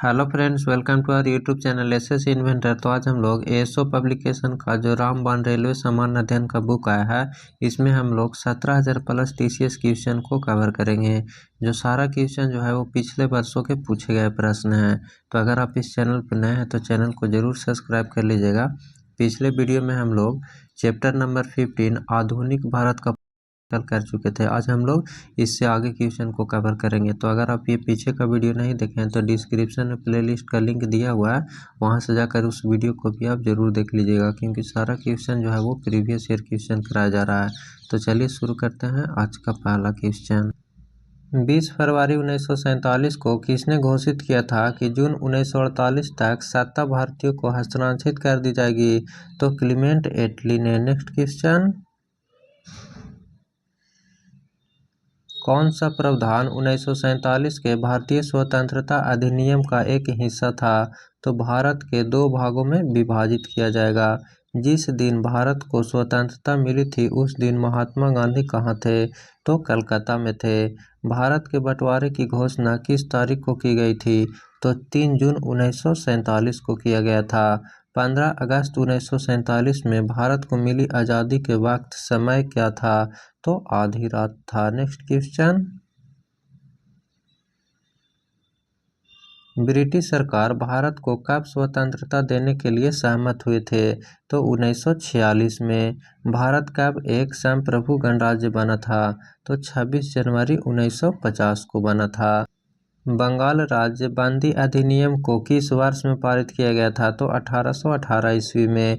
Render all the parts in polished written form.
Hello friends, welcome to our YouTube channel SS Inventor. तो आज हम लोग एएसओ पब्लिकेशन का जो रामबाण रेलवे सामान्य अध्ययन का बुक आया है, इसमें हम लोग 17,000 प्लस टीसीएस क्वेश्चन को कवर करेंगे। जो सारा क्वेश्चन जो है वो पिछले वर्षों के पूछे गए प्रश्न हैं। तो अगर आप इस चैनल पर नए हैं तो चैनल को जरूर सब्सक्राइब कर लीजिएगा। पिछले वीडियो में हम लोग चैप्टर नंबर 15 आधुनिक भारत का कर चुके थे। आज हम लोग इससे आगे क्वेश्चन को कवर करेंगे। तो अगर आप ये पीछे का वीडियो नहीं देखें तो डिस्क्रिप्शन में प्लेलिस्ट का लिंक दिया हुआ है, वहां से जाकर उस वीडियो को भी आप जरूर देख लीजिएगा, क्योंकि सारा क्वेश्चन जो है वो प्रीवियस ईयर क्वेश्चन कराया जा रहा है। तो चलिए शुरू करते हैं आज का पहला क्वेश्चन। 20 फरवरी 1947 को किसने घोषित किया था कि जून 1948 तक सत्ता भारतीयों को हस्तांतरित कर दी जाएगी? तो क्लीमेंट एटली ने। नेक्स्ट क्वेश्चन, कौन सा प्रावधान 1947 के भारतीय स्वतंत्रता अधिनियम का एक हिस्सा था? तो भारत के दो भागों में विभाजित किया जाएगा। जिस दिन भारत को स्वतंत्रता मिली थी उस दिन महात्मा गांधी कहाँ थे? तो कलकत्ता में थे। भारत के बंटवारे की घोषणा किस तारीख को की गई थी? तो 3 जून 1947 को किया गया था। 15 अगस्त 1947 में भारत को मिली आज़ादी के वक्त समय क्या था? तो आधी रात था। नेक्स्ट क्वेश्चन, ब्रिटिश सरकार भारत को कब स्वतंत्रता देने के लिए सहमत हुए थे? तो 1946 में। भारत कब एक संप्रभु गणराज्य बना था? तो 26 जनवरी 1950 को बना था। बंगाल राज्य बंदी अधिनियम को किस वर्ष में पारित किया गया था? तो 1818 ईस्वी में।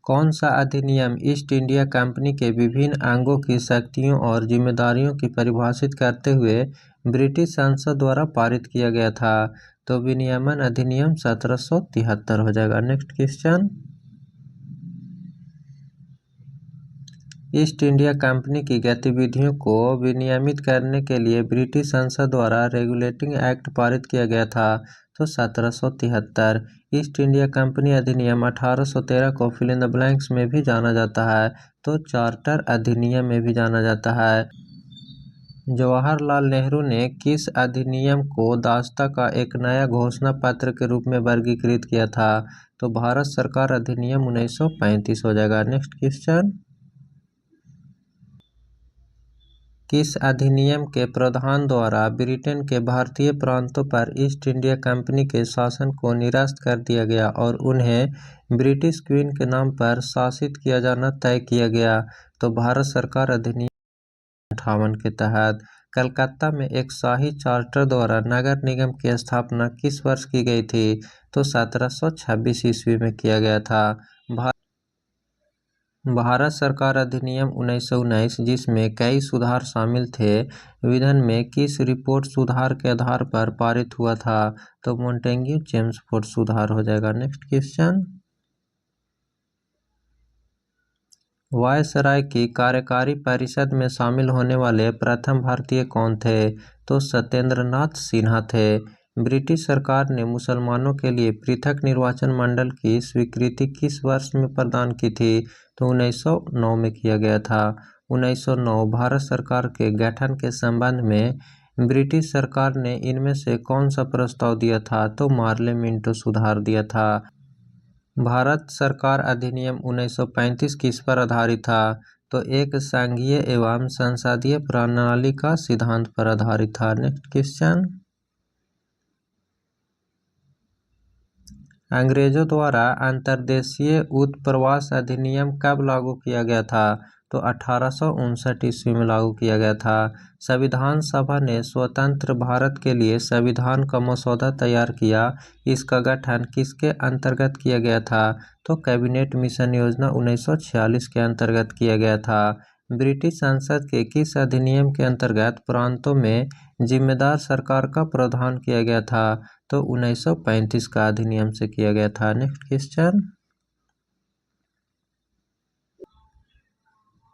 कौन सा अधिनियम ईस्ट इंडिया कंपनी के विभिन्न अंगों की शक्तियों और जिम्मेदारियों की परिभाषित करते हुए ब्रिटिश संसद द्वारा पारित किया गया था? तो विनियमन अधिनियम 1773 हो जाएगा। Next question, east India company की गतिविधियों को विनियमित करने के लिए ब्रिटिश संसद द्वारा रेगुलेटिंग एक्ट पारित किया गया था? तो 1773। ईस्ट इंडिया कंपनी अधिनियम 1813 को फिल इन द ब्लैंक्स में भी जाना जाता है, तो चार्टर अधिनियम में भी जाना जाता है। जवाहरलाल नेहरू ने किस अधिनियम को दास्ता का एक नया घोषणा पत्र के रूप में वर्गीकृत किया था? तो भारत सरकार अधिनियम 1935 हो जाएगा। नेक्स्ट क्वेश्चन, किस अधिनियम के प्रावधान द्वारा ब्रिटेन के भारतीय प्रांतों पर ईस्ट इंडिया कंपनी के शासन को निरस्त कर दिया गया और उन्हें ब्रिटिश क्वीन के नाम पर शासित किया जाना तय किया गया? तो भारत सरकार अधिनियम 58 के तहत। कलकत्ता में एक शाही चार्टर द्वारा नगर निगम की स्थापना किस वर्ष की गई थी? तो 1726 ईस्वी में किया गया था। भारत सरकार अधिनियम 1919, जिसमें कई सुधार शामिल थे, विधन में किस रिपोर्ट सुधार के आधार पर पारित हुआ था? तो मोंटेग्यू चेम्सफोर्ड सुधार हो जाएगा। नेक्स्ट क्वेश्चन, वायसराय की कार्यकारी परिषद में शामिल होने वाले प्रथम भारतीय कौन थे? तो सत्येंद्रनाथ सिन्हा थे। ब्रिटिश सरकार ने मुसलमानों के लिए पृथक निर्वाचन मंडल की स्वीकृति किस वर्ष में प्रदान की थी? तो 1909 में किया गया था। 1909 भारत सरकार के गठन के संबंध में ब्रिटिश सरकार ने इनमें से कौन सा प्रस्ताव दिया था? तो मार्ले मिंटो सुधार दिया था। भारत सरकार अधिनियम 1935 किस पर आधारित था? तो एक संघीय एवं संसदीय प्रणाली का सिद्धांत पर आधारित था। नेक्स्ट क्वेश्चन, अंग्रेजों द्वारा अंतर्देशीय उत्प्रवास अधिनियम कब लागू किया गया था? तो 1859 ईस्वी में लागू किया गया था। संविधान सभा ने स्वतंत्र भारत के लिए संविधान का मसौदा तैयार किया। इसका गठन किसके अंतर्गत किया गया था? तो कैबिनेट मिशन योजना 1946 के अंतर्गत किया गया था। ब्रिटिश संसद के किस अधिनियम के अंतर्गत प्रांतों में जिम्मेदार सरकार का प्रावधान किया गया था? तो 1935 का अधिनियम से किया गया था। नेक्स्ट क्वेश्चन,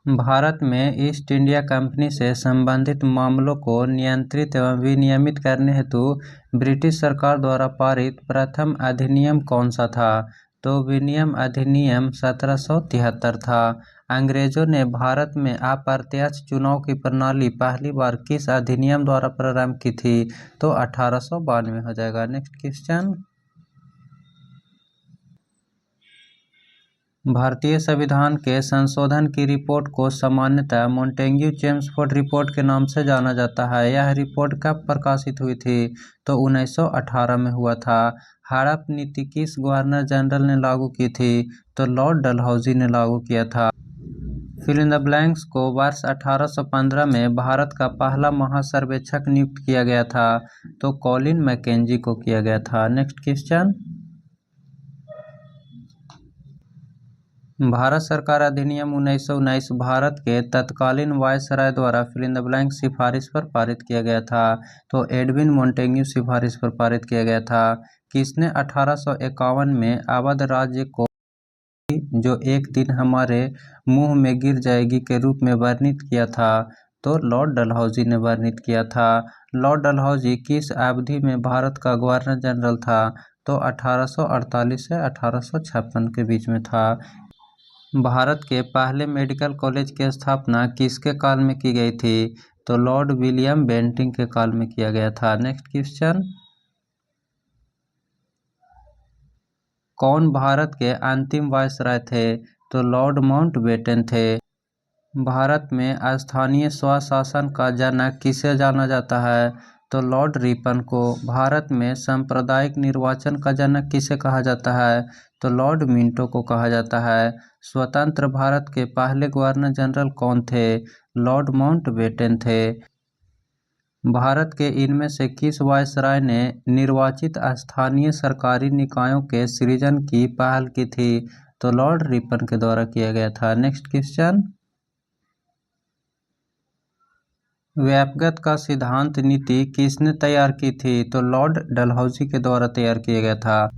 भारत में ईस्ट इंडिया कंपनी से संबंधित मामलों को नियंत्रित एवं विनियमित करने हेतु ब्रिटिश सरकार द्वारा पारित प्रथम अधिनियम कौन सा था? तो विनियम अधिनियम 1773 था। अंग्रेजों ने भारत में अप्रत्यक्ष चुनाव की प्रणाली पहली बार किस अधिनियम द्वारा प्रारंभ की थी? तो 1892 हो जाएगा। नेक्स्ट क्वेश्चन, भारतीय संविधान के संशोधन की रिपोर्ट को सामान्यतः मोंटेग्यू-चेम्सफोर्ड रिपोर्ट के नाम से जाना जाता है। यह रिपोर्ट कब प्रकाशित हुई थी? तो 1918 में हुआ था। हड़प नीति किस गवर्नर जनरल ने लागू की थी? तो लॉर्ड डलहौजी ने लागू किया था। फिल इन द ब्लैंक्स को वर्ष 1815 में भारत का पहला महासर्वेक्षक नियुक्त किया गया था। तो कॉलिन मैकेंजी को किया गया था। नेक्स्ट क्वेश्चन, भारत सरकार अधिनियम 1919 भारत के तत्कालीन वायसराय द्वारा फिल इन द ब्लैंक सिफारिश पर पारित किया गया था। तो एडविन मोंटेग्यू सिफारिश पर पारित किया गया था। किसने 1851 में अवध राज्य को जो एक दिन हमारे मुंह में गिर जाएगी के रूप में वर्णित किया था? तो लॉर्ड डलहौजी ने वर्णित किया था। लॉर्ड डलहौजी किस अवधि में भारत का गवर्नर जनरल था? तो 1848 से 1856 के बीच में था। भारत के पहले मेडिकल कॉलेज की स्थापना किसके काल में की गई थी? तो लॉर्ड विलियम बेंटिंग के काल में किया गया था। नेक्स्ट क्वेश्चन, कौन भारत के अंतिम वायसराय थे? तो लॉर्ड माउंटबेटन थे। भारत में स्थानीय स्वशासन का जनक किसे जाना जाता है? तो लॉर्ड रिपन को। भारत में सांप्रदायिक निर्वाचन का जनक किसे कहा जाता है? तो लॉर्ड मिंटो को कहा जाता है। स्वतंत्र भारत के पहले गवर्नर जनरल कौन थे? लॉर्ड माउंटबेटन थे। भारत के इनमें से किस वायसराय ने निर्वाचित स्थानीय सरकारी निकायों के सृजन की पहल की थी? तो लॉर्ड रिपन के द्वारा किया गया था। नेक्स्ट क्वेश्चन, व्यापकता का सिद्धांत नीति किसने तैयार की थी? तो लॉर्ड डलहौजी के द्वारा तैयार किया गया था।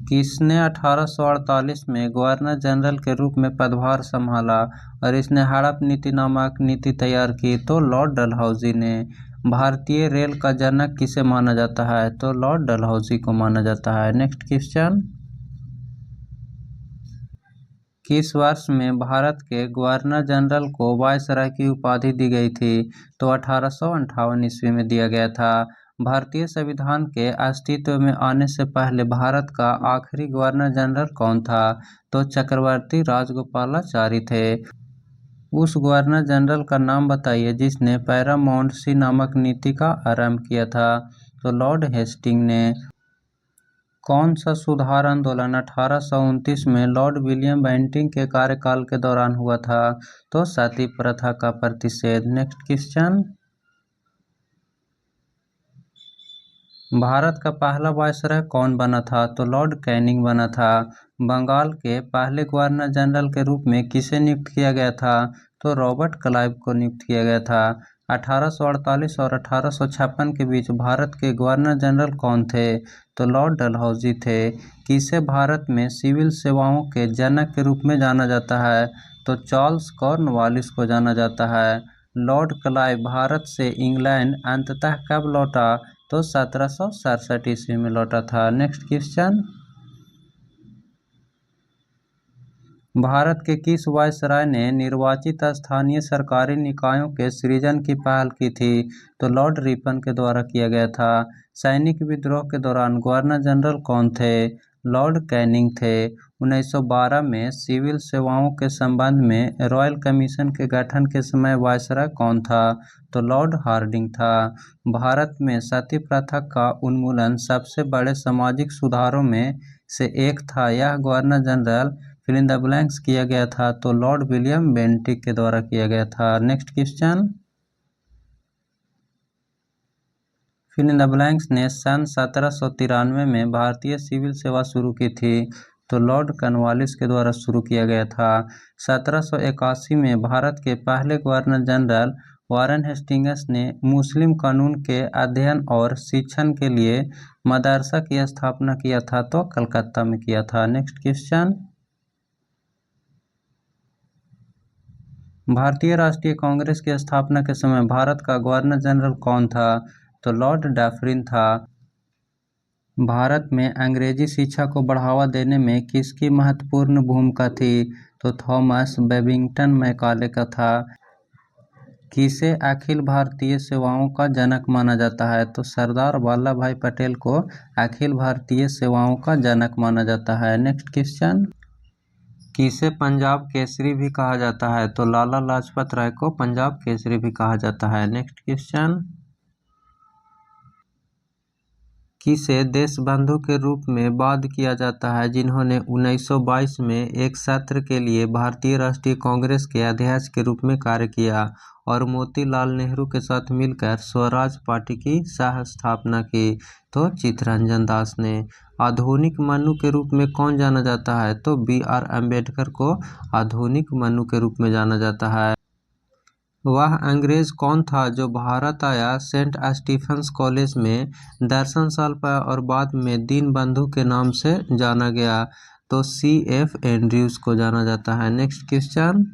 किसने 1848 में गवर्नर जनरल के रूप में पदभार संभाला और इसने हड़प नीति नामक नीति तैयार की? तो लॉर्ड डलहौजी ने। भारतीय रेल का जनक किसे माना जाता है? तो लॉर्ड डलहौजी को माना जाता है। नेक्स्ट क्वेश्चन, किस वर्ष में भारत के गवर्नर जनरल को वायसराय की उपाधि दी गई थी? तो 1858 ईस्वी में दिया गया था। भारतीय संविधान के अस्तित्व में आने से पहले भारत का आखिरी गवर्नर जनरल कौन था? तो चक्रवर्ती राजगोपालाचारी थे। उस गवर्नर जनरल का नाम बताइए जिसने पैरामाउंटसी नामक नीति का आरंभ किया था? तो लॉर्ड हेस्टिंग ने। कौन सा सुधार आंदोलन 1829 में लॉर्ड विलियम बेंटिंग के कार्यकाल के दौरान हुआ था? तो सती प्रथा का प्रतिषेध। नेक्स्ट क्वेश्चन, भारत का पहला वायसराय कौन बना था? तो लॉर्ड कैनिंग बना था। बंगाल के पहले गवर्नर जनरल के रूप में किसे नियुक्त किया गया था? तो रॉबर्ट क्लाइव को नियुक्त किया गया था। 1848 और 1856 के बीच भारत के गवर्नर जनरल कौन थे? तो लॉर्ड डलहौजी थे। किसे भारत में सिविल सेवाओं के जनक के रूप में जाना जाता है? तो चार्ल्स कॉर्नवालिस को जाना जाता है। लॉर्ड क्लाइव भारत से इंग्लैंड अंततः कब लौटा? तो 1767 ईस्वी में लौटा था। नेक्स्ट क्वेश्चन, भारत के किस वायसराय ने निर्वाचित स्थानीय सरकारी निकायों के सृजन की पहल की थी? तो लॉर्ड रिपन के द्वारा किया गया था। सैनिक विद्रोह के दौरान गवर्नर जनरल कौन थे? लॉर्ड कैनिंग थे। 1912 में सिविल सेवाओं के संबंध में रॉयल कमीशन के गठन के समय वायसराय कौन था? तो लॉर्ड हार्डिंग था। भारत में सती प्रथा का उन्मूलन सबसे बड़े सामाजिक सुधारों में से एक था। यह governor general fill in the blanks किया गया था? तो लॉर्ड विलियम बेंटिक के द्वारा किया गया था। Next question, fill in the blanks ने सन 1793 में भारतीय सिविल सेवा शुरू की थी? तो लॉर्ड कॉर्नवालिस के द्वारा शुरू किया गया था। 1781 में भारत के पहले गवर्नर जनरल वारेन हेस्टिंग्स ने मुस्लिम कानून के अध्ययन और शिक्षण के लिए मदरसा की स्थापना किया था? तो कलकत्ता में किया था। नेक्स्ट क्वेश्चन, भारतीय राष्ट्रीय कांग्रेस की स्थापना के समय भारत का गवर्नर जनरल कौन था? तो लॉर्ड डफरिन था। भारत में अंग्रेजी शिक्षा को बढ़ावा देने में किसकी महत्वपूर्ण भूमिका थी? तो थॉमस बेबिंगटन मैकाले का था। किसे अखिल भारतीय सेवाओं का जनक माना जाता है? तो सरदार वल्लभ भाई पटेल को अखिल भारतीय सेवाओं का जनक माना जाता है। नेक्स्ट क्वेश्चन, किसे पंजाब केसरी भी कहा जाता है? तो लाला लाजपत राय को पंजाब केसरी भी कहा जाता है। नेक्स्ट क्वेश्चन, किसे देशबंधु के रूप में याद किया जाता है जिन्होंने 1922 में एक सत्र के लिए भारतीय राष्ट्रीय कांग्रेस के अध्यक्ष के रूप में कार्य किया और मोतीलाल नेहरू के साथ मिलकर स्वराज पार्टी की सह स्थापना की? तो चित्तरंजन दास ने। आधुनिक मनु के रूप में कौन जाना जाता है? तो BR अम्बेडकर को आधुनिक मनु के रूप में जाना जाता है। वह अंग्रेज कौन था जो भारत आया, सेंट स्टीफेंस कॉलेज में दर्शन साल पाया और बाद में दीनबंधु के नाम से जाना गया? तो CF एंड्रयूज को जाना जाता है। नेक्स्ट क्वेश्चन,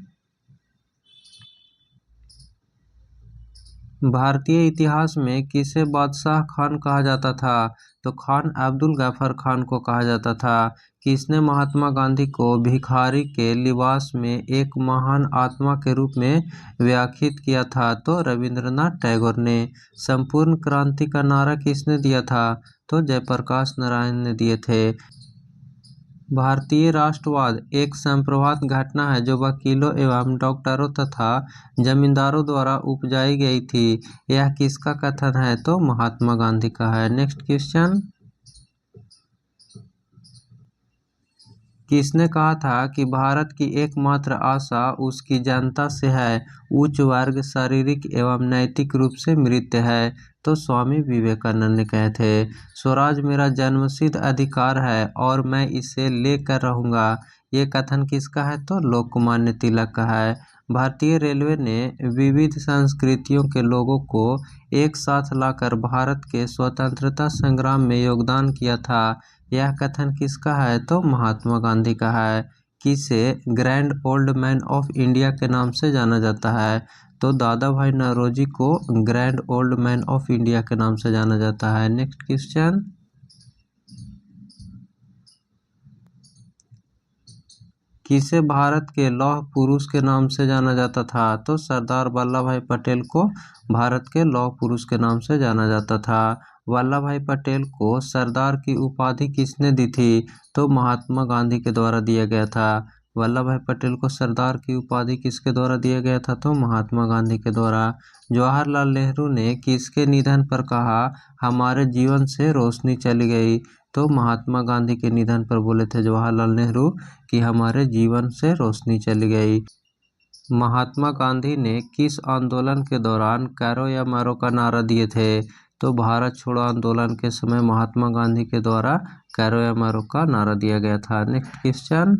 भारतीय इतिहास में किसे बादशाह खान कहा जाता था? तो खान अब्दुल गफर खान को कहा जाता था। किसने महात्मा गांधी को भिखारी के लिबास में एक महान आत्मा के रूप में व्याख्यायित किया था? तो रविंद्रनाथ टैगोर ने। संपूर्ण क्रांति का नारा किसने दिया था? तो जयप्रकाश नारायण ने दिए थे। भारतीय राष्ट्रवाद एक संप्रभात घटना है जो वकीलों एवं डॉक्टरों तथा जमींदारों द्वारा उपजाई गई थी। यह किसका कथन है? तो महात्मा गांधी का है। नेक्स्ट क्वेश्चन, किसने कहा था कि भारत की एकमात्र आशा उसकी जनता से है, उच्च वर्ग शारीरिक एवं नैतिक रूप से मृत है? तो स्वामी विवेकानंद ने कहे थे। स्वराज मेरा जन्मसिद्ध अधिकार है और मैं इसे लेकर रहूंगा, ये कथन किसका है? तो लोकमान्य तिलक का है। भारतीय रेलवे ने विविध संस्कृतियों के लोगों को एक साथ लाकर भारत के स्वतंत्रता संग्राम में योगदान किया था, यह कथन किसका है? तो महात्मा गांधी का है। किसे grand old man of India के नाम से जाना जाता है? तो दादा भाई नौरोजी को grand old man of India के नाम से जाना जाता है। नेक्स्ट क्वेश्चन, किसे भारत के लौह पुरुष के नाम से जाना जाता था? तो सरदार वल्लभ भाई पटेल को भारत के लौह पुरुष के नाम से जाना जाता था। वल्लभ भाई पटेल को सरदार की उपाधि किसने दी थी? तो महात्मा गांधी के द्वारा दिया गया था। वल्लभ भाई पटेल को सरदार की उपाधि किसके द्वारा दिया गया था? तो महात्मा गांधी के द्वारा। जवाहरलाल नेहरू ने किसके निधन पर कहा, हमारे जीवन से रोशनी चली गई? तो महात्मा गांधी के निधन पर बोले थे जवाहरलाल नेहरू कि हमारे जीवन से रोशनी चली गई। महात्मा गांधी ने किस आंदोलन के दौरान करो या मरो का नारा दिए थे? तो भारत छोड़ो आंदोलन के समय महात्मा गांधी के द्वारा करो या मरो का नारा दिया गया था। नेक्स्ट क्वेश्चन,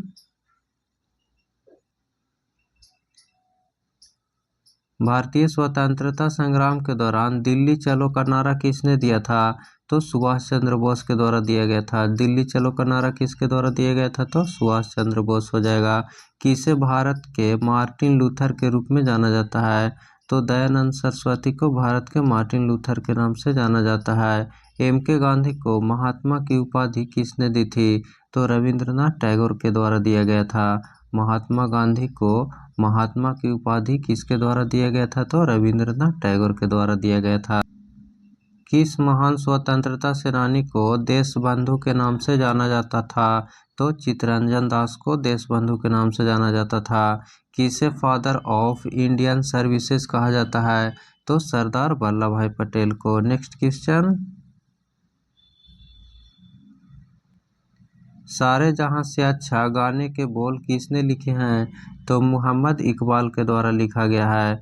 भारतीय स्वतंत्रता संग्राम के दौरान दिल्ली चलो का नारा किसने दिया था? तो सुभाष चंद्र बोस के द्वारा दिया गया था। दिल्ली चलो का नारा किसके द्वारा दिया गया था? तो सुभाष चंद्र बोस हो जाएगा। किसे भारत के मार्टिन लूथर के रूप में जाना जाता है? तो दयानंद सरस्वती को भारत के मार्टिन लूथर के नाम से जाना जाता है। MK गांधी को महात्मा की उपाधि किसने दी थी? तो रविंद्रनाथ टैगोर के द्वारा दिया गया था। महात्मा गांधी को महात्मा की उपाधि किसके द्वारा दिया गया था? तो रविंद्रनाथ टैगोर के द्वारा दिया गया था। किस महान स्वतंत्रता सेनानी को देशबंधु के नाम से जाना जाता था? तो चित्तरंजन दास को देशबंधु के नाम से जाना जाता था। किसे फादर ऑफ इंडियन सर्विसेज कहा जाता है? तो सरदार वल्लभ भाई पटेल को। नेक्स्ट क्वेश्चन, सारे जहां से अच्छा गाने के बोल किसने लिखे हैं? तो मोहम्मद इकबाल के द्वारा लिखा गया है।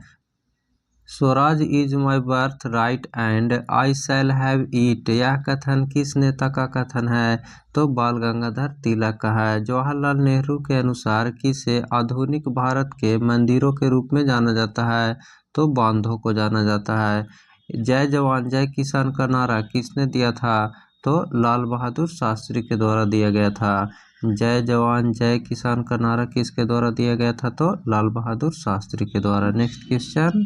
Swaraj is my birth right and I shall have it, यह कथन किस नेता का कथन है? तो बाल गंगाधर तिलक का है। जवाहरलाल नेहरू के अनुसार किसे आधुनिक भारत के मंदिरों के रूप में जाना जाता है? तो बांधों को जाना जाता है। जय जवान जय किसान का नारा किसने दिया था? तो लाल बहादुर शास्त्री के द्वारा दिया गया था। जय जवान जय किसान का नारा किसके द्वारा दिया गया था? तो लाल बहादुर शास्त्री के द्वारा। नेक्स्ट क्वेश्चन,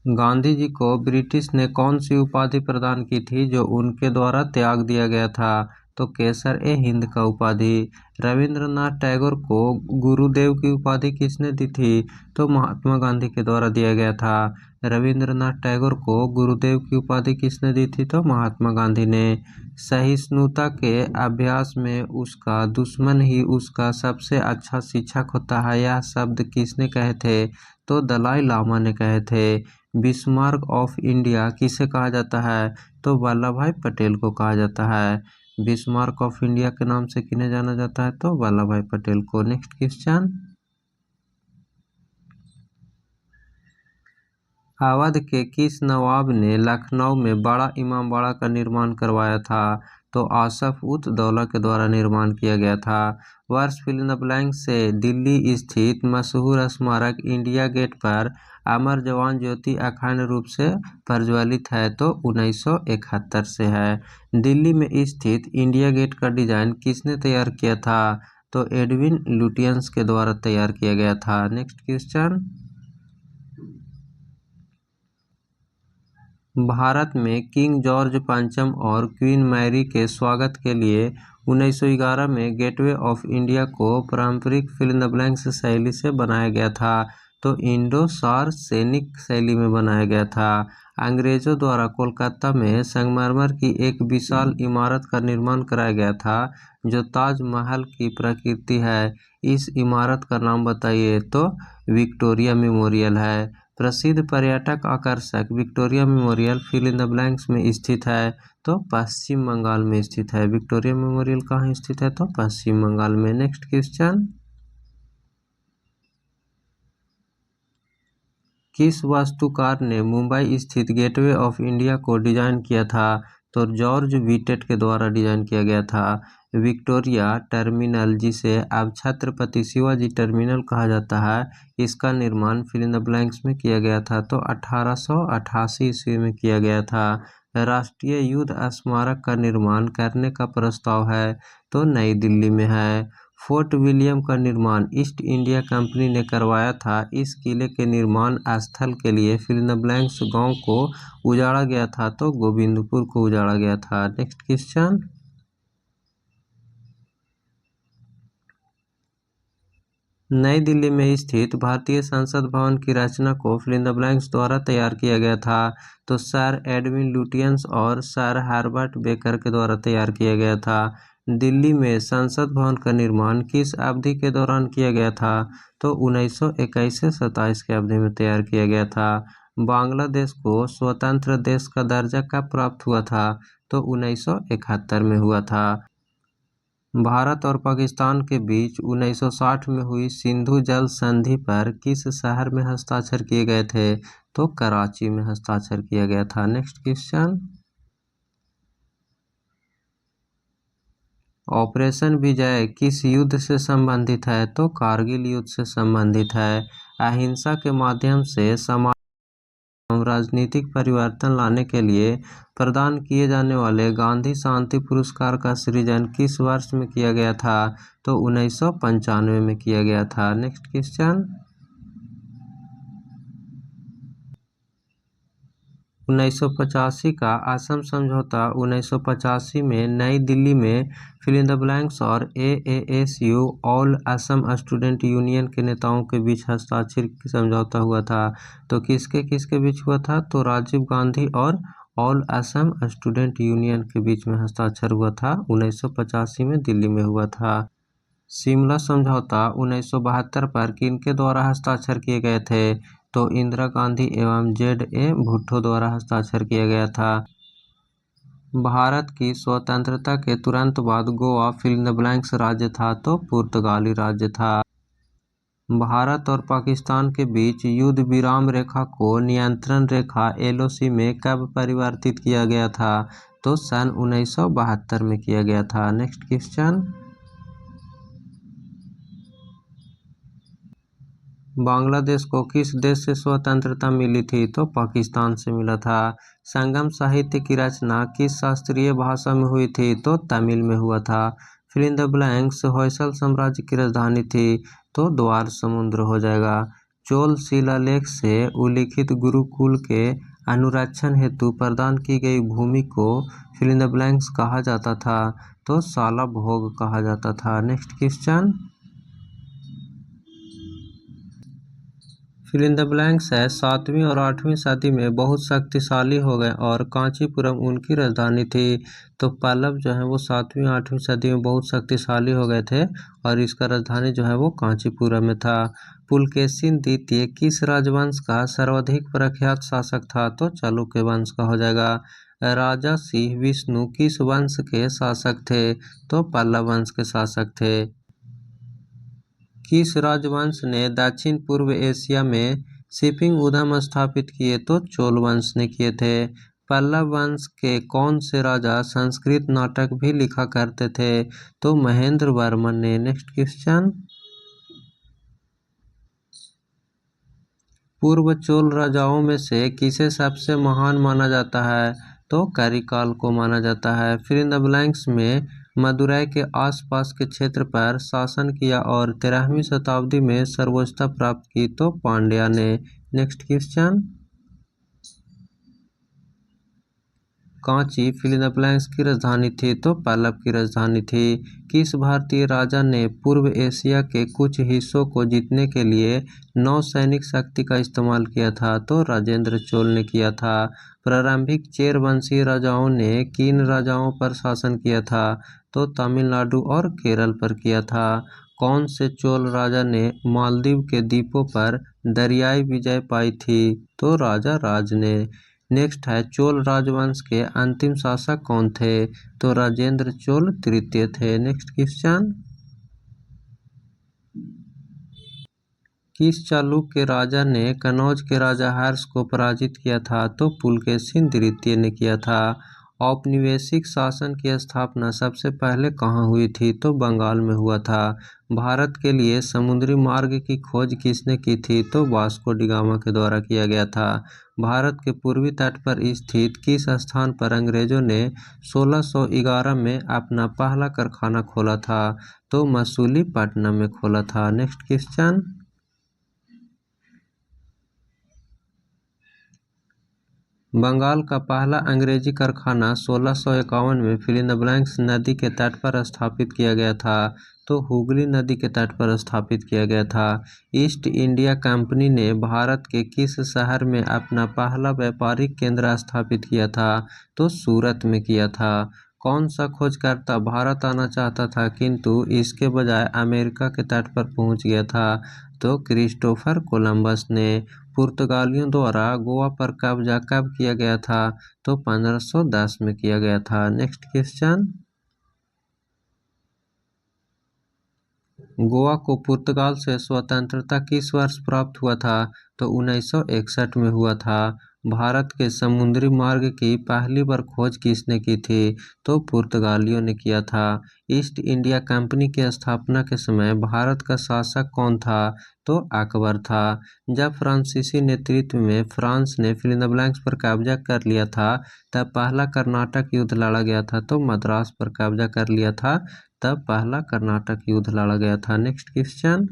गांधी जी को ब्रिटिश ने कौन सी उपाधि प्रदान की थी जो उनके द्वारा त्याग दिया गया था? तो केसर-ए-हिंद का उपाधि। रविंद्रनाथ टैगोर को गुरुदेव की उपाधि किसने दी थी? तो महात्मा गांधी के द्वारा दिया गया था। रविंद्रनाथ टैगोर को गुरुदेव की उपाधि किसने दी थी? तो महात्मा गांधी ने। सहिष्णुता के अभ्यास में उसका दुश्मन ही उसका सबसे अच्छा शिक्षक होता है, यह शब्द किसने कहे थे? तो दलाई लामा ने कहे थे। बिस्मार्क ऑफ इंडिया किसे कहा जाता है? तो वल्लभ भाई पटेल को कहा जाता है। बिस्मार्क ऑफ इंडिया के नाम से किन्हें जाना जाता है? तो वल्लभ भाई पटेल को। नेक्स्ट क्वेश्चन, अवध के किस नवाब ने लखनऊ में बड़ा इमामबाड़ा का निर्माण करवाया था? तो आसफ उद दौला के द्वारा निर्माण किया गया था। वर्ष फिल इन द ब्लैंक से दिल्ली स्थित मशहूर स्मारक इंडिया गेट पर अमर जवान ज्योति अखंड रूप से प्रज्वलित है, तो 1971 से है। दिल्ली में स्थित इंडिया गेट का डिजाइन किसने तैयार किया था? तो एडविन लुटियंस के द्वारा तैयार किया गया था। नेक्स्ट क्वेश्चन, भारत में किंग जॉर्ज पंचम और क्वीन मैरी के स्वागत के लिए 1911 में गेटवे ऑफ इंडिया को पारंपरिक फिल इन द ब्लैंक्स शैली से बनाया गया था, तो इंडो सार्सेनिक शैली में बनाया गया था। अंग्रेजों द्वारा कोलकाता में संगमरमर की एक विशाल इमारत का निर्माण कराया गया था, जो ताजमहल की प्रकृति है। इस इमारत का नाम बताइए? तो विक्टोरिया मेमोरियल है। प्रसिद्ध पर्यटक आकर्षक Victoria Memorial fill in the blanks में स्थित है, तो पश्चिम बंगाल में स्थित है। विक्टोरिया मेमोरियल कहाँ स्थित है? तो पश्चिम बंगाल में। नेक्स्ट क्वेश्चन, किस वास्तुकार ने मुंबई स्थित गेटवे ऑफ इंडिया को डिजाइन किया था? तो जॉर्ज व्हिटेट के द्वारा डिजाइन किया गया था। विक्टोरिया टर्मिनल, जिसे अब छत्रपति शिवाजी टर्मिनल कहा जाता है, इसका निर्माण फिल इन द ब्लैंक्स में किया गया था, तो 1888 ईस्वी में किया गया था। राष्ट्रीय युद्ध स्मारक का निर्माण करने का प्रस्ताव है, तो नई दिल्ली में है। फोर्ट विलियम का निर्माण ईस्ट इंडिया कंपनी ने करवाया था। इस किले के निर्माण स्थल के लिए फिल इन द ब्लैंक्स गांव को उजाड़ा गया था, तो गोविंदपुर को उजाड़ा गया था। नेक्स्ट क्वेश्चन, नई दिल्ली में स्थित भारतीय संसद भवन की रचना को फिल इन द ब्लैंक्स द्वारा तैयार किया गया था, तो सर एडविन लुटियंस और सर हर्बर्ट बेकर के द्वारा तैयार किया गया था। दिल्ली में संसद भवन का निर्माण किस अवधि के दौरान किया गया था? तो 1921 से 27 की अवधि में तैयार किया गया था। बांग्लादेश को स्वतंत्र देश का दर्जा कब प्राप्त हुआ था? तो 1971 में हुआ था। भारत और पाकिस्तान के बीच 1960 में हुई सिंधु जल संधि पर किस शहर में हस्ताक्षर किए गए थे? तो कराची में हस्ताक्षर किया गया था। नेक्स्ट क्वेश्चन, ऑपरेशन विजय किस युद्ध से संबंधित है? तो कारगिल युद्ध से संबंधित है। अहिंसा के माध्यम से समाज राजनीतिक परिवर्तन लाने के लिए प्रदान किए जाने वाले गांधी शांति पुरस्कार का सृजन किस वर्ष में किया गया था? तो 1995 में किया गया था। नेक्स्ट क्वेश्चन, 1985 का असम समझौता 1985 में नई दिल्ली में फिल इन द ब्लैंक्स और AASU all Assam student union के नेताओं के बीच हस्ताक्षरित समझौता हुआ था, तो किसके किसके बीच हुआ था? तो राजीव गांधी और ऑल असम स्टूडेंट यूनियन के बीच में हस्ताक्षर हुआ था। 1985 में दिल्ली में हुआ था। शिमला समझौता 1972 पर किनके द्वारा हस्ताक्षर किए गए थे? तो इंदिरा गांधी एवं ZA भुट्टो द्वारा हस्ताक्षर किया गया था। भारत की स्वतंत्रता के तुरंत बाद Goa fill in the blanks राज्य था, तो पुर्तगाली राज्य था। भारत और पाकिस्तान के बीच युद्ध विराम रेखा को नियंत्रण रेखा LOC में कब परिवर्तित किया गया था? तो सन 1972 में किया गया था। नेक्स्ट क्वेश्चन, बांग्लादेश को किस देश से स्वतंत्रता मिली थी? तो पाकिस्तान से मिला था। संगम साहित्य की रचना किस शास्त्रीय भाषा में हुई थी? तो तमिल में हुआ था। Fill in the blanks Hoysala साम्राज्य की राजधानी थी, तो द्वार समुद्र हो जाएगा। चोल शिलालेख से उल्लिखित गुरुकुल के अनुरक्षण हेतु प्रदान की गई भूमि को फिल इन द ब्लैंक्स कहा जाता था, तो सालाभोग कहा जाता था। Next question, fill in the blanks है 7वीं और 8वीं सदी में बहुत शक्तिशाली हो गए और कांचीपुरम उनकी राजधानी थी। तो पल्लव जो है वो 7वीं 8वीं सदी में बहुत शक्तिशाली हो गए थे और इसका राजधानी जो है वो कांचीपुरम में था। पुलकेशिन द्वितीय किस राजवंश का सर्वाधिक प्रख्यात शासक था, तो चालुक्य वंश का हो जाएगा। राजा सिंह विष्णु किस वंश के शासक थे, तो पल्लव वंश के शासक थे। किस राजवंश ने दक्षिण पूर्व एशिया में शिपिंग उद्यम स्थापित किए, तो चोल वंश ने किए थे। पल्लव वंश के कौन से राजा संस्कृत नाटक भी लिखा करते थे, तो महेंद्र वर्मन ने। नेक्स्ट क्वेश्चन, पूर्व चोल राजाओं में से किसे सबसे महान माना जाता है, तो करिकाल को माना जाता है। फिर इन द ब्लैंक्स में मदुरै के आसपास के क्षेत्र पर शासन किया और 13वीं शताब्दी में सर्वोच्चता प्राप्त की, तो पांड्या ने। Next question, Kanchi fill in the blanks की राजधानी थी, तो पल्लव की राजधानी थी। किस भारतीय राजा ने पूर्व एशिया के कुछ हिस्सों को जीतने के लिए नौसैनिक शक्ति का इस्तेमाल किया था, तो राजेंद्र चोल ने किया था। प्रारंभिक चेर वंशीय राजाओं ने किन राजाओं पर शासन किया था, तो तमिलनाडु और केरल पर किया था। कौन से चोल राजा ने मालदीव के द्वीपों पर दरियाई विजय पाई थी, तो राजा राज ने। नेक्स्ट है, चोल राजवंश के अंतिम शासक कौन थे, तो राजेंद्र चोल तृतीय थे। नेक्स्ट क्वेश्चन, किस चालुक्य राजा ने कनौज के राजा हर्ष को पराजित किया था, तो पुलकेशिन द्वितीय ने किया था। औपनिवेशिक शासन की स्थापना सबसे पहले कहाँ हुई थी, तो बंगाल में हुआ था। भारत के लिए समुद्री मार्ग की खोज किसने की थी, तो वास्को डी गामा के द्वारा किया गया था। भारत के पूर्वी तट पर स्थित किस स्थान पर अंग्रेजों ने 1611 में अपना पहला कारखाना खोला था, तो मसूलीपट्टनम में खोला था। नेक्स्ट क्वेश्चन, बंगाल का पहला अंग्रेजी कारखाना 1651 में फिल इन द ब्लैंक्स नदी के तट पर स्थापित किया गया था, तो हुगली नदी के तट पर स्थापित किया गया था। ईस्ट इंडिया कंपनी ने भारत के किस शहर में अपना पहला व्यापारिक केंद्र स्थापित किया था, तो सूरत में किया था। कौन सा खोजकर्ता भारत आना चाहता था किंतु इसके बजाय अमेरिका के तट पर पहुंच गया था, तो क्रिस्टोफर कोलंबस ने। पुर्तगालियों द्वारा गोवा पर कब्जा कब किया गया था, तो 1510 में किया गया था। नेक्स्ट क्वेश्चन, गोवा को पुर्तगाल से स्वतंत्रता किस वर्ष प्राप्त हुआ था, तो 1961 में हुआ था। भारत के समुद्री मार्ग की पहली बार खोज किसने की थी, तो पुर्तगालियों ने किया था। ईस्ट इंडिया कंपनी की स्थापना के समय भारत का शासक कौन था, तो अकबर था। जब फ्रांसीसी नेतृत्व में फ्रांस ने फिल इन द ब्लैंक्स पर कब्जा कर लिया था, तब पहला कर्नाटक युद्ध लड़ा गया था, तो मद्रास पर कब्जा कर लिया था, तब पहला कर्नाटक युद्ध लड़ा गया था। Next question,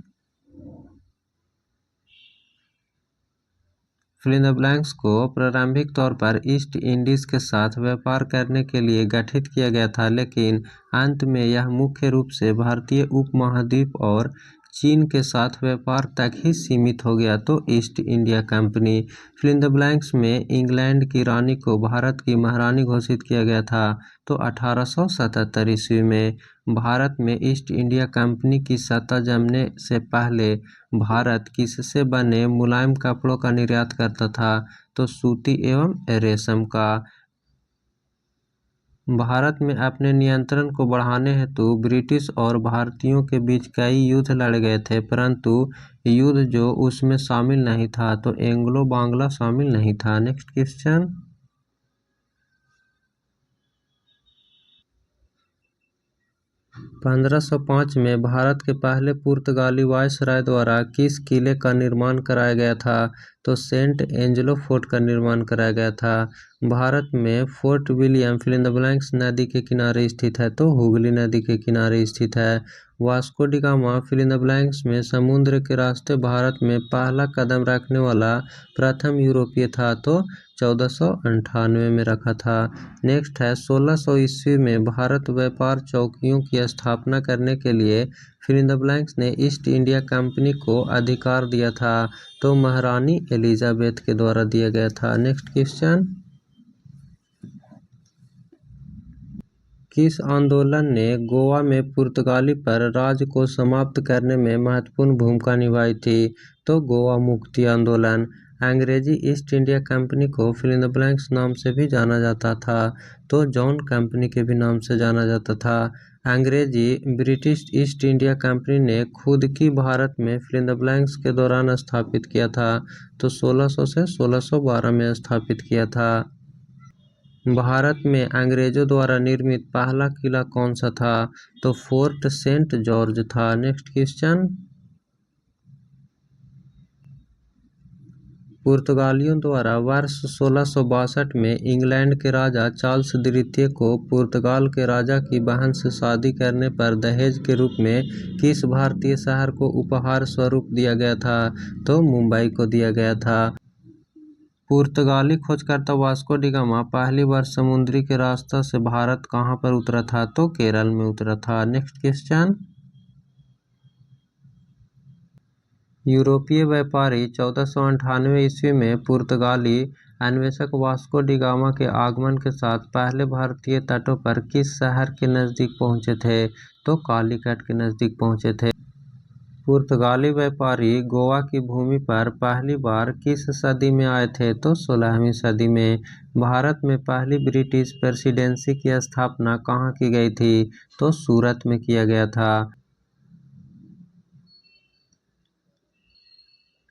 fill in the blanks को प्रारंभिक तौर पर ईस्ट इंडीज के साथ व्यापार करने के लिए गठित किया गया था, लेकिन अंत में यह मुख्य रूप से भारतीय उपमहाद्वीप और चीन के साथ व्यापार तक ही सीमित हो गया, तो East India Company. Fill in the blanks में इंग्लैंड की रानी को भारत की महारानी घोषित किया गया था, तो 1877 ईस्वी में। भारत में ईस्ट इंडिया कंपनी की सत्ता जमने से पहले भारत किससे बने मुलायम कपड़ों का निर्यात करता था, तो सूती एवं रेशम का। भारत में अपने नियंत्रण को बढ़ाने हेतु ब्रिटिश और भारतीयों के बीच कई युद्ध लड़े गए थे, परंतु युद्ध जो उसमें शामिल नहीं था, तो एंग्लो बांग्ला शामिल नहीं था। नेक्स्ट क्वेश्चन, 1505 में भारत के पहले पुर्तगाली वायसराय द्वारा किस किले का निर्माण कराया गया था, तो सेंट एंजेलो फोर्ट का निर्माण कराया गया था। भारत में Fort William fill in the blanks नदी के किनारे स्थित है, तो हुगली नदी के किनारे स्थित है। Vasco da Gama fill in the blanks में समुद्र के रास्ते भारत में पहला कदम रखने वाला प्रथम यूरोपीय था, तो 1498 में रखा था। नेक्स्ट है 1600 ईस्वी में भारत व्यापार चौकियों की स्थापना करने के लिए फिल इन द ब्लैंक्स ने ईस्ट इंडिया कंपनी को अधिकार दिया था, तो महारानी एलिजाबेथ के द्वारा दिया गया था। नेक्स्ट क्वेश्चन, किस आंदोलन ने गोवा में पुर्तगाली पर राज को समाप्त करने में महत्वपूर्ण भूमिका निभाई थी? तो गोवा मुक्ति आंदोलन। अंग्रेजी ईस्ट इंडिया कंपनी को फिल इन द ब्लैंक्स नाम से भी जाना जाता था, तो जॉन कंपनी के भी नाम से जाना जाता था। अंग्रेजी ब्रिटिश ईस्ट इंडिया कंपनी ने खुद की भारत में फिल इन द ब्लैंक्स के दौरान स्थापित किया था, तो 1600 से 1612 में स्थापित किया था। भारत में अंग्रेजों द्वारा निर्मित पहला किला कौन सा था? तो फोर्ट सेंट जॉर्ज था। नेक्स्ट क्वेश्चन, पुर्तगालियों द्वारा वर्ष 1662 में इंग्लैंड के राजा चार्ल्स द्वितीय को पुर्तगाल के राजा की बहन से शादी करने पर दहेज के रूप में किस भारतीय शहर को उपहार स्वरूप दिया गया था? तो मुंबई को दिया गया था। पुर्तगाली खोजकर्ता वास्को डी गामा पहली बार समुद्री के रास्ता से भारत कहाँ पर उतरा था? तो केरल में उतरा था। नेक्स्ट क्वेश्चन, यूरोपीय व्यापारी 1498 ईस्वी में पुर्तगाली अन्वेषक वास्को डी गामा के आगमन के साथ पहले भारतीय तटों पर किस शहर के नज़दीक पहुंचे थे? तो कालीकट के नज़दीक पहुंचे थे। पुर्तगाली व्यापारी गोवा की भूमि पर पहली बार किस सदी में आए थे? तो 16वीं सदी में। भारत में पहली ब्रिटिश प्रेसिडेंसी की स्थापना कहाँ की गई थी? तो सूरत में किया गया था।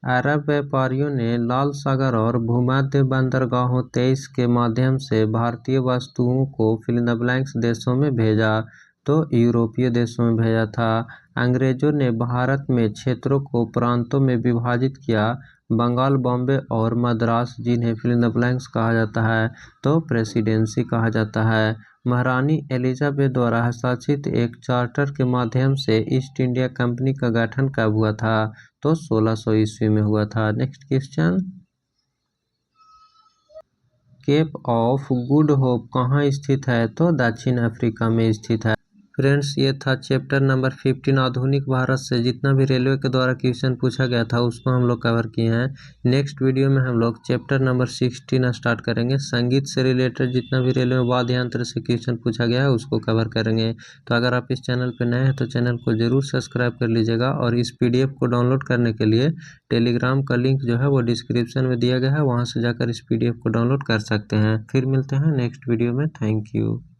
अरब व्यापारियों ने लाल सागर और भूमध्य बंदरगाहों 23 के माध्यम से भारतीय वस्तुओं को फिल इन द ब्लैंक्स देशों में भेजा, तो यूरोपीय देशों में भेजा था। अंग्रेजों ने भारत में क्षेत्रों को प्रांतों में विभाजित किया, बंगाल, बॉम्बे और मद्रास, जिन्हें फिल इन द ब्लैंक्स कहा जाता है, तो प्रेसिडेंसी कहा जाता है। महारानी एलिजाबेथ द्वारा हस्ताक्षरित एक चार्टर के माध्यम से ईस्ट इंडिया कंपनी का गठन कब हुआ था? तो 1600 ईस्वी में हुआ था। Next question, Cape of Good Hope कहाँ स्थित है? तो दक्षिण अफ्रीका में स्थित है। फ्रेंड्स, ये था चैप्टर नंबर 15 आधुनिक भारत से जितना भी रेलवे के द्वारा क्वेश्चन पूछा गया था उसको हम लोग कवर किए हैं। नेक्स्ट वीडियो में हम लोग चैप्टर नंबर 16 स्टार्ट करेंगे। संगीत से रिलेटेड जितना भी रेलवे वाद्य यंत्र से क्वेश्चन पूछा गया है उसको कवर करेंगे। तो अगर आप इस चैनल पर नए हैं तो चैनल को जरूर सब्सक्राइब कर लीजिएगा, और इस PDF को डाउनलोड करने के लिए टेलीग्राम का लिंक जो है वो डिस्क्रिप्शन में दिया गया है, वहाँ से जाकर इस PDF को डाउनलोड कर सकते हैं। फिर मिलते हैं नेक्स्ट वीडियो में। Thank you.